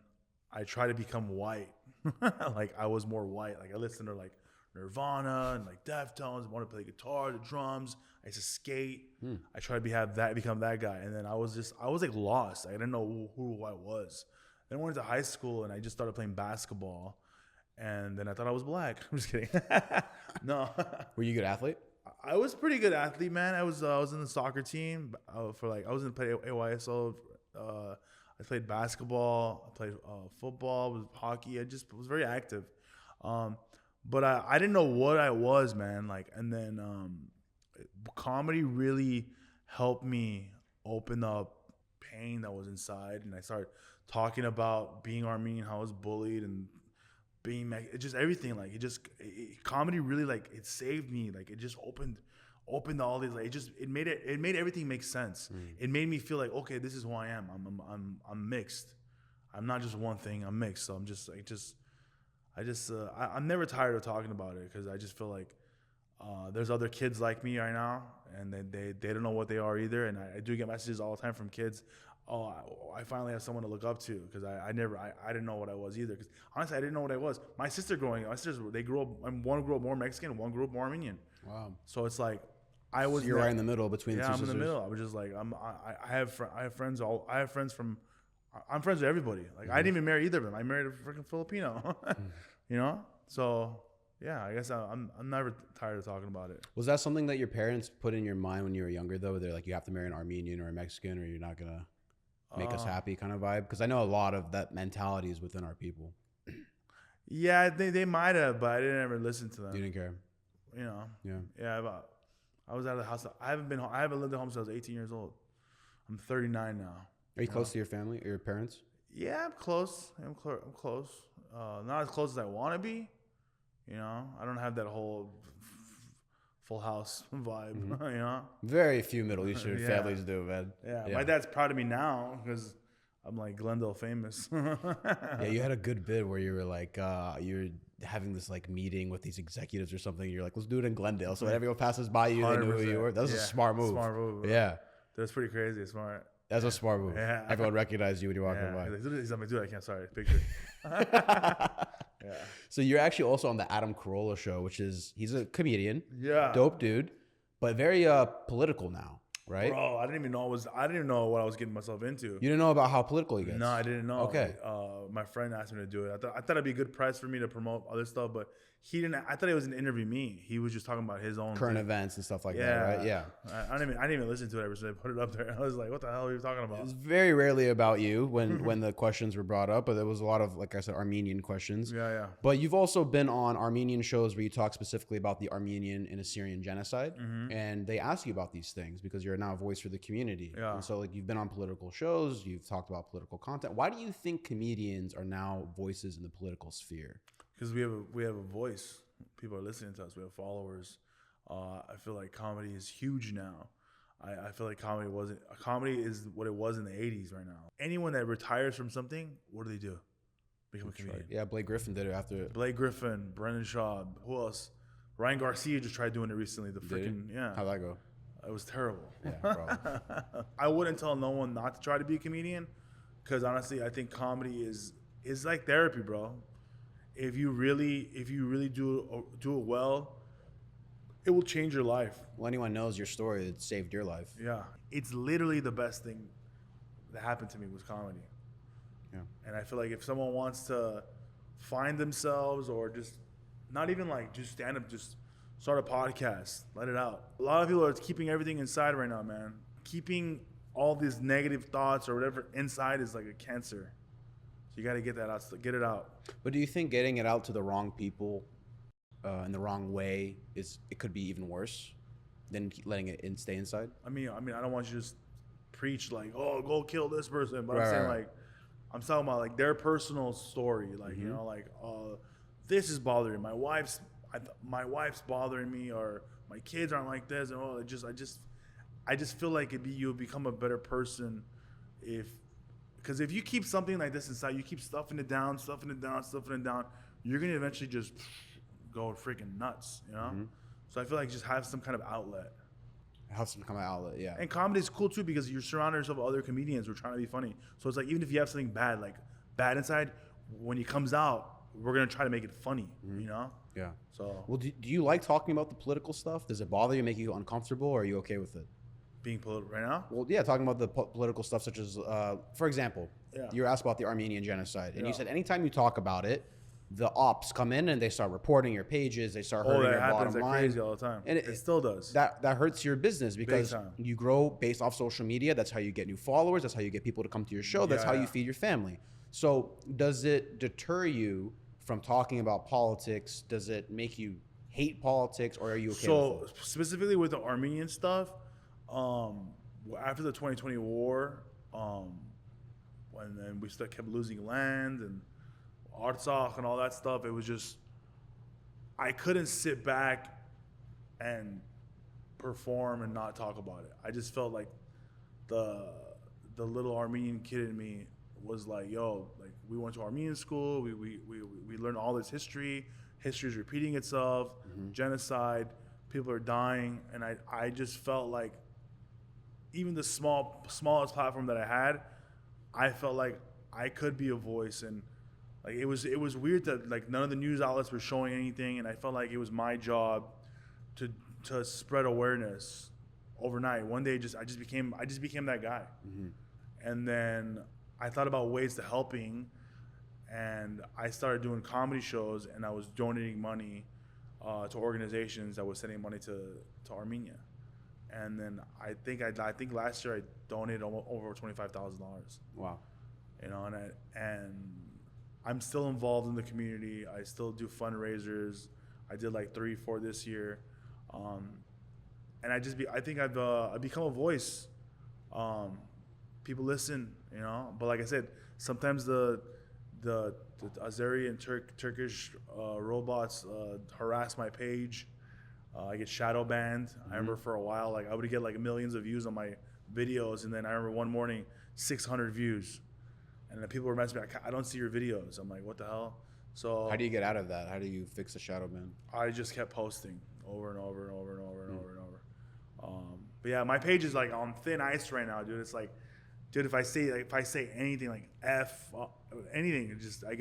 I tried to become white. Like I was more white. Like I listened to like Nirvana and like Deftones. I wanted to play guitar, the drums. I used to skate. I tried to become that guy. And then I was like lost. I didn't know who I was. Then I went to high school and I just started playing basketball. And then I thought I was black. I'm just kidding. No. Were you a good athlete? I was a pretty good athlete, man. I was in the soccer team for like I was in play AYSO. I played basketball. I played football. Was hockey. I just was very active. But I didn't know what I was, man. Like, and then comedy really helped me open up pain that was inside, and I started talking about being Armenian, how I was bullied, and being just everything. Like comedy really like it saved me. Like it just opened all these. Like it made everything make sense. It made me feel like, okay, this is who I am. I'm mixed. I'm not just one thing. I'm mixed. So I'm never tired of talking about it because I just feel like there's other kids like me right now, and they don't know what they are either. And I do get messages all the time from kids. Oh, I finally have someone to look up to because I didn't know what I was either. Because honestly, I didn't know what I was. My sisters they grew up. One grew up more Mexican, one grew up more Armenian. Wow. So it's like I was. So you're right in the middle between the two sisters. I'm in the middle. I was just like I have friends. I'm friends with everybody. Like I didn't even marry either of them. I married a freaking Filipino. You know. So yeah, I guess I'm never tired of talking about it. Was that something that your parents put in your mind when you were younger, though? They're like, you have to marry an Armenian or a Mexican, or you're not gonna make us happy, kind of vibe. Because I know a lot of that mentality is within our people. Yeah, they might have, but I didn't ever listen to them. You didn't care. You know. Yeah. Yeah. I was out of the house. I haven't lived at home since I was 18 years old. I'm 39 now. Are you close to your family or your parents? Yeah, I'm close. I'm close. Not as close as I want to be. You know, I don't have that whole Full House vibe. You know, very few Middle Eastern families do, man. Yeah, my dad's proud of me now because I'm like Glendale famous. Yeah, you had a good bit where you were like, you're having this like meeting with these executives or something. You're like, let's do it in Glendale, so when everyone passes by you, they know who you were. That was a smart move. Smart move. Bro. Yeah, that's pretty crazy. Smart. That's a smart move. Yeah. Everyone recognized you when you walked by. He's like, dude, I can't. Sorry, picture. Yeah. So you're actually also on the Adam Carolla show, he's a comedian. Yeah. Dope dude, but very political now, right? Bro, I didn't even know what I was getting myself into. You didn't know about how political he gets? No, I didn't know. Okay. My friend asked me to do it. I thought it'd be good press for me to promote other stuff, but he didn't. I thought he was an interview me. He was just talking about his own current events and stuff like that, right? Yeah. I didn't even listen to it ever, so they put it up there. I was like, what the hell are you talking about? It was very rarely about you when the questions were brought up, but there was a lot of, like I said, Armenian questions. Yeah. But you've also been on Armenian shows where you talk specifically about the Armenian and Assyrian genocide, and they ask you about these things because you're now a voice for the community. Yeah. And so like you've been on political shows, you've talked about political content. Why do you think comedians are now voices in the political sphere? Because we have a voice. People are listening to us. We have followers. I feel like comedy is huge now. I feel like comedy is what it was in the 80s right now. Anyone that retires from something, what do? Become a comedian. Right. Yeah, Blake Griffin did it after. Blake Griffin, Brendan Schaub, who else? Ryan Garcia just tried doing it recently. How'd that go? It was terrible. Yeah, probably. I wouldn't tell no one not to try to be a comedian, because honestly, I think comedy is like therapy, bro. If you really do it well, it will change your life. Well, anyone knows your story, it saved your life. Yeah, it's literally the best thing that happened to me was comedy. Yeah, and I feel like if someone wants to find themselves, or just not even like just stand up, just start a podcast, let it out. A lot of people are keeping everything inside right now, man. Keeping all these negative thoughts or whatever inside is like a cancer. So you got to get that out, get it out. But do you think getting it out to the wrong people in the wrong way it could be even worse than letting it stay inside? I mean, I don't want you to just preach like, oh, go kill this person, but I'm saying like, I'm talking about like their personal story, like you know, like this is bothering me. My wife's bothering me, or my kids aren't like this, and I just feel like you'll become a better person because if you keep something like this inside, you keep stuffing it down, you're gonna eventually just go freaking nuts, you know. So I feel like just have some kind of outlet. Yeah. And comedy is cool too because you're surrounding yourself with other comedians who are trying to be funny. So it's like even if you have something bad inside, when it comes out, we're gonna try to make it funny, you know. Yeah. So. Well, do you like talking about the political stuff? Does it bother you, make you uncomfortable, or are you okay with it? Being political right now? Well, yeah, talking about the political stuff, such as, for example, you were asked about the Armenian genocide, and you said anytime you talk about it, the ops come in and they start reporting your pages, they start hurting that your happens bottom like line. crazy all the time. And it still does. That hurts your business because time. you grow based off social media. That's how you get new followers. That's how you get people to come to your show. That's how you feed your family. So does it deter you from talking about politics? Does it make you hate politics, or are you okay with it? So specifically with the Armenian stuff, after the 2020 war, when we still kept losing land and Artsakh and all that stuff, it was just, I couldn't sit back and perform and not talk about it. I just felt like the little Armenian kid in me was like, yo, like we went to Armenian school, we learned all this history is repeating itself, genocide, people are dying, and I just felt like even the smallest platform that I had, I felt like I could be a voice. And like it was weird that like none of the news outlets were showing anything, and I felt like it was my job to spread awareness overnight. One day I just became that guy. And then I thought about ways to helping, and I started doing comedy shows, and I was donating money to organizations that was sending money to Armenia. And then I think last year I donated over $25,000. Wow. You know, and I'm still involved in the community. I still do fundraisers. I did like 3-4 this year, and I think I've become a voice. People listen, you know. But like I said, sometimes the Azeri and Turkish robots harass my page. I get shadow banned. I remember for a while, like I would get like millions of views on my videos, and then I remember one morning, 600 views, and then people were messaging me, I don't see your videos. I'm like, what the hell? So how do you get out of that? How do you fix the shadow ban? I just kept posting over and over and over and over and over and over. But yeah, my page is like on thin ice right now, dude. It's like, dude, if I say anything like F, anything, I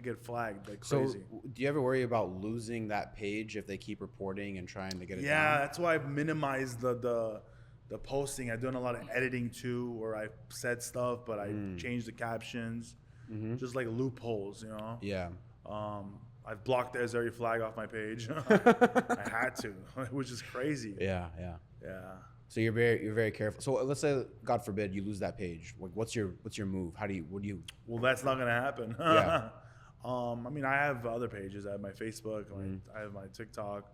get flagged like crazy. So do you ever worry about losing that page if they keep reporting and trying to get it down? Yeah, that's why I've minimized the posting. I've done a lot of editing too, where I said stuff, but I changed the captions, just like loopholes, you know? Yeah. I've blocked the Azeri flag off my page. I had to, which is crazy. Yeah. So you're very careful. So let's say, God forbid, you lose that page. Like, what's your move? What do you? Well, that's not gonna happen. Yeah. I mean, I have other pages. I have my Facebook. I have my TikTok.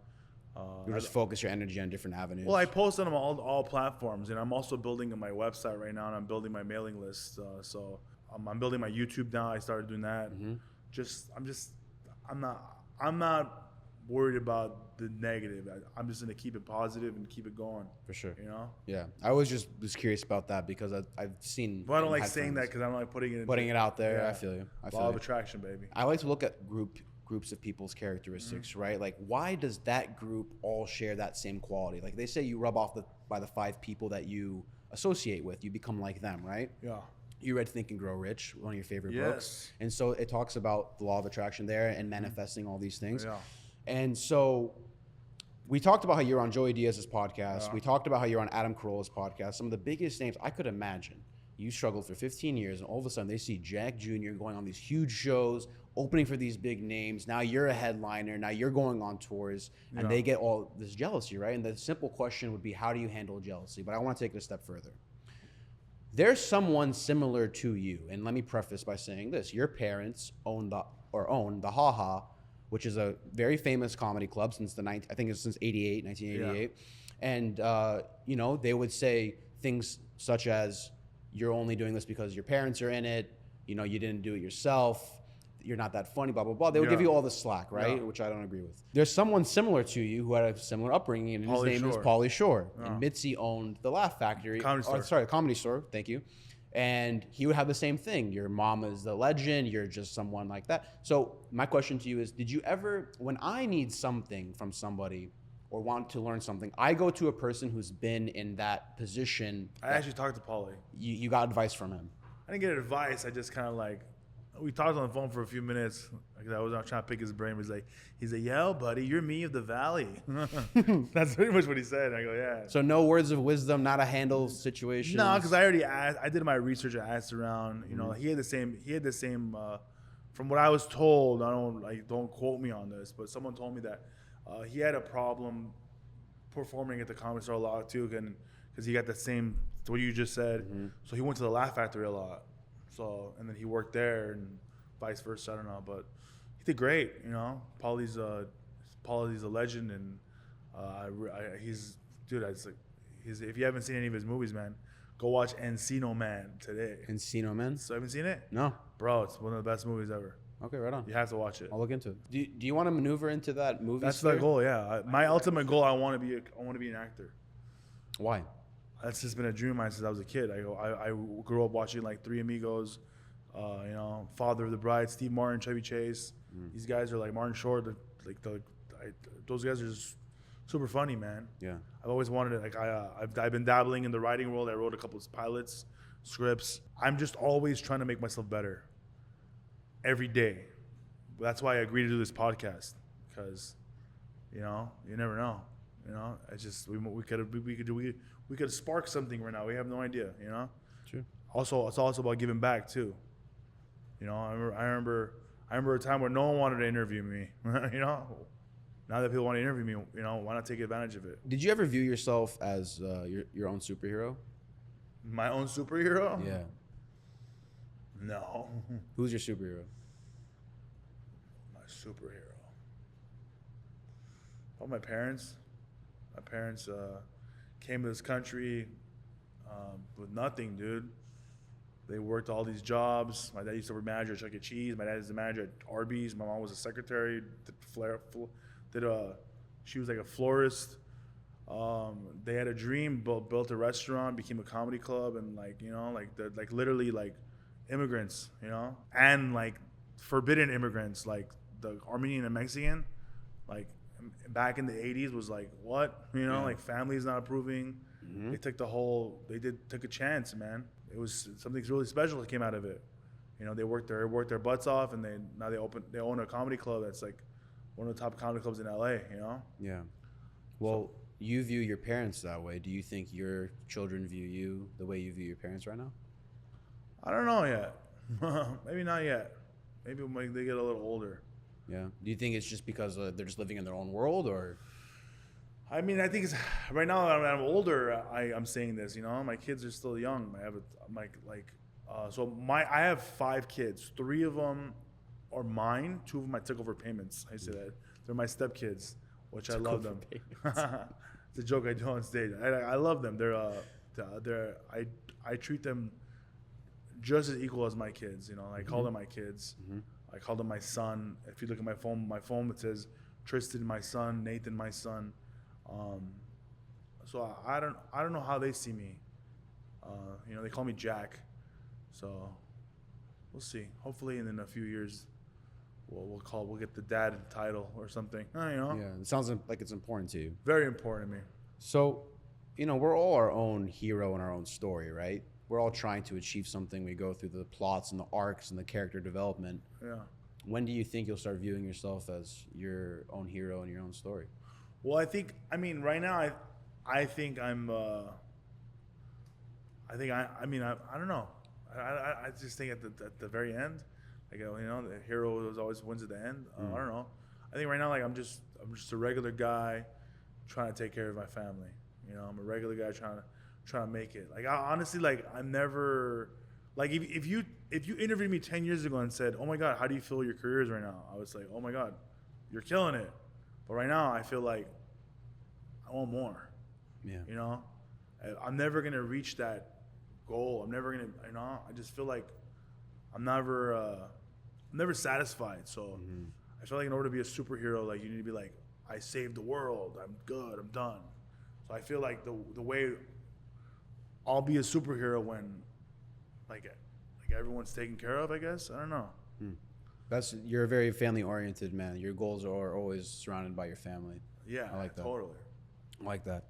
You just focus your energy on different avenues. Well, I post on all platforms, and I'm also building my website right now, and I'm building my mailing list. So I'm building my YouTube now. I started doing that. I'm not worried about the negative. I'm just gonna keep it positive and keep it going. For sure. You know? Yeah. I was curious about that because I've seen. But I don't like saying that because I don't like putting it out there. Yeah. I feel you. Law of attraction, baby. I like to look at groups of people's characteristics, right? Like, why does that group all share that same quality? Like, they say you rub off by the 5 people that you associate with, you become like them, right? Yeah. You read Think and Grow Rich, one of your favorite books. And so it talks about the law of attraction there and manifesting all these things. Yeah. And so we talked about how you're on Joey Diaz's podcast. Yeah. We talked about how you're on Adam Carolla's podcast. Some of the biggest names I could imagine. You struggled for 15 years, and all of a sudden they see Jack Jr. going on these huge shows, opening for these big names. Now you're a headliner. Now you're going on tours, and they get all this jealousy, right? And the simple question would be, how do you handle jealousy? But I want to take it a step further. There's someone similar to you, and let me preface by saying this. Your parents own the Ha Ha, which is a very famous comedy club since since 1988. Yeah. And they would say things such as, you're only doing this because your parents are in it, you didn't do it yourself, you're not that funny, blah, blah, blah. They would give you all the slack, right? Which I don't agree with. There's someone similar to you who had a similar upbringing, and his name is Pauly Shore. And Mitzi owned the Laugh Factory. Comedy Store, thank you. And he would have the same thing. Your mom is the legend, you're just someone like that. So my question to you is, did you ever, when I need something from somebody or want to learn something, I go to a person who's been in that position. I actually talked to Pauly. You got advice from him? I didn't get advice. I just kind of we talked on the phone for a few minutes. I was trying to pick his brain. He's like, yo, buddy, you're me of the valley. That's pretty much what he said. I go, yeah. So no words of wisdom, not a handle situation. No, because I already asked. I did my research. I asked around. He had the same from what I was told, don't quote me on this, but someone told me that he had a problem performing at the Comedy Store a lot too, because he got the same what you just said. So he went to the Laugh Factory a lot. So and then he worked there and vice versa. I don't know, but he did great. You know, Paulie's a legend, and he's dude. If you haven't seen any of his movies, man, go watch Encino Man today. Encino Man? So haven't seen it? No. Bro, it's one of the best movies ever. Okay, right on. You have to watch it. I'll look into it. Do you want to maneuver into that movie? That's sphere? the goal. Yeah, my ultimate goal. I want to be an actor. Why? That's just been a dream of mine since I was a kid. I grew up watching like Three Amigos, Father of the Bride, Steve Martin, Chevy Chase. These guys are like Martin Short. Those guys are just super funny, man. Yeah. I've always wanted it. Like I've been dabbling in the writing world. I wrote a couple of pilots, scripts. I'm just always trying to make myself better. Every day. That's why I agreed to do this podcast, because, you never know. It's just we could spark something right now. We have no idea. True. Also, it's also about giving back too. I remember a time where no one wanted to interview me. Now that people want to interview me, why not take advantage of it? Did you ever view yourself as your own superhero? My own superhero? Yeah. No. Who's your superhero? My superhero. Oh, my parents. My parents came to this country with nothing, dude. They worked all these jobs. My dad used to be manager at Chuck E. Cheese. My dad is the manager at Arby's. My mom was a secretary. She was like a florist. They had a dream, built a restaurant, became a comedy club, and literally immigrants, and like forbidden immigrants, like the Armenian and Mexican, like back in the 80s was like what, like families not approving. They took took a chance, man. It was something really special that came out of it. They worked their butts off, and they own a comedy club that's like one of the top comedy clubs in LA. Yeah. Well, you view your parents that way. Do you think your children view you the way you view your parents right now? I don't know yet. Maybe not yet. Maybe when they get a little older. Yeah. Do you think it's just because they're just living in their own world, or? I mean, I think it's right now that I'm older. I'm saying this. My kids are still young. I have 5 kids. 3 of them are mine. 2 of them I took over payments. I say that they're my stepkids, which I love them. It's a joke I do on stage. I love them. I treat them just as equal as my kids. I call them my kids. I call them my son. If you look at my phone it says Tristan, my son, Nathan, my son. So I don't know how they see me. They call me Jack. So we'll see. Hopefully, in a few years, we'll get the dad title or something. Yeah, it sounds like it's important to you. Very important to me. So, we're all our own hero in our own story, right? We're all trying to achieve something. We go through the plots and the arcs and the character development. Yeah. When do you think you'll start viewing yourself as your own hero in your own story? Well, right now, I think I'm. I don't know. I just think at the very end, the hero always wins at the end. I don't know. I think right now, I'm just a regular guy trying to take care of my family. I'm a regular guy trying to make it. I'm never if you interviewed me 10 years ago and said, "Oh my God, how do you feel your career is right now?" I was like, "Oh my God, you're killing it." But right now, I feel like I want more. Yeah. I'm never gonna reach that goal. I'm never gonna. I just feel like I'm never satisfied. So I feel like in order to be a superhero, you need to be like, I saved the world. I'm good. I'm done. So I feel like the way I'll be a superhero when everyone's taken care of, I guess. I don't know. You're a very family oriented man. Your goals are always surrounded by your family. Yeah, I like that. Totally. I like that.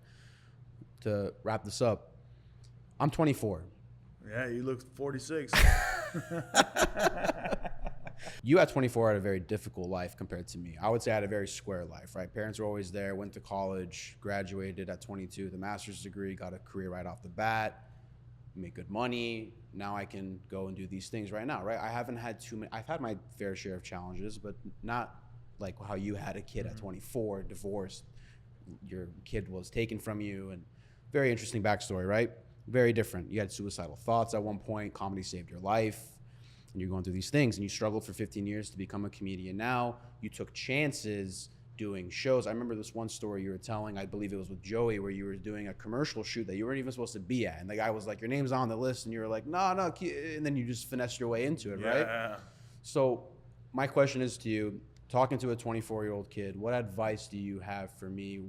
To wrap this up, I'm 24. Yeah, you look 46. You at 24 had a very difficult life compared to me. I would say I had a very square life, right? Parents were always there, went to college, graduated at 22, the master's degree, got a career right off the bat, make good money. Now I can go and do these things right now, right? I haven't had too many. I've had my fair share of challenges, but not like how you had a kid at 24, divorced, your kid was taken from you, and very interesting backstory, right? Very different. You had suicidal thoughts at one point, comedy saved your life, and you're going through these things, and you struggled for 15 years to become a comedian. Now you took chances doing shows. I remember this one story you were telling, I believe it was with Joey, where you were doing a commercial shoot that you weren't even supposed to be at, and the guy was like, your name's on the list, and you were like, no, and then you just finessed your way into it, right? So my question is to you, talking to a 24-year-old kid, what advice do you have for me?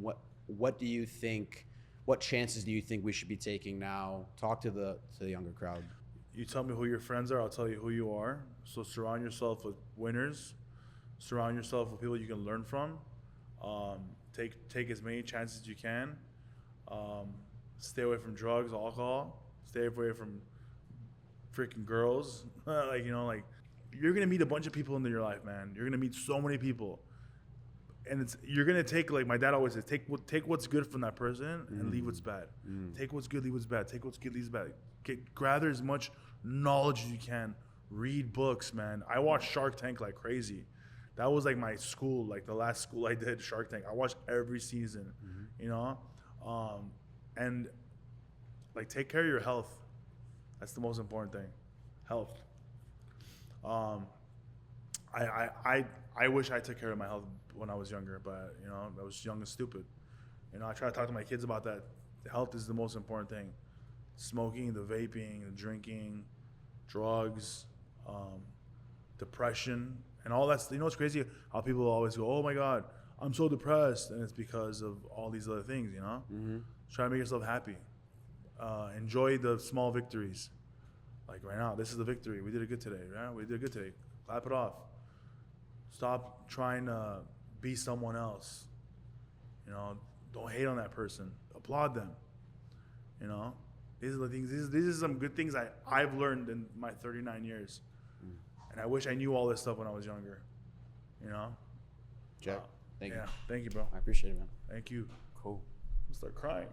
What do you think, what chances do you think we should be taking now? Talk to the younger crowd. You tell me who your friends are, I'll tell you who you are. So surround yourself with winners. Surround yourself with people you can learn from. Take as many chances as you can. Stay away from drugs, alcohol. Stay away from freaking girls. Like, you know, like, you're gonna meet a bunch of people in your life, man. You're gonna meet so many people, and you're gonna take, like my dad always says, take what's good from that person and leave what's bad. Take what's good, leave what's bad. Take what's good, leave what's bad. Gather as much knowledge as you can. Read books, man. I watched Shark Tank like crazy. That was like my school, like the last school I did, Shark Tank. I watched every season, you know, and like take care of your health. That's the most important thing, health. I wish I took care of my health when I was younger, but you know, I was young and stupid. You know, I try to talk to my kids about that. Health is the most important thing. Smoking, the vaping, the drinking, drugs, depression, and all that. You know, it's crazy how people always go, "Oh my God, I'm so depressed," and it's because of all these other things. You know, try to make yourself happy. Enjoy the small victories. Like right now, this is the victory. We did it good today, right? We did it good today. Clap it off. Stop trying to be someone else. You know, don't hate on that person. Applaud them. You know, these are the things. These are some good things I've learned in my 39 years. And I wish I knew all this stuff when I was younger. You know? Jack, thank you. Yeah, thank you, bro. I appreciate it, man. Thank you. Cool. I'll start crying.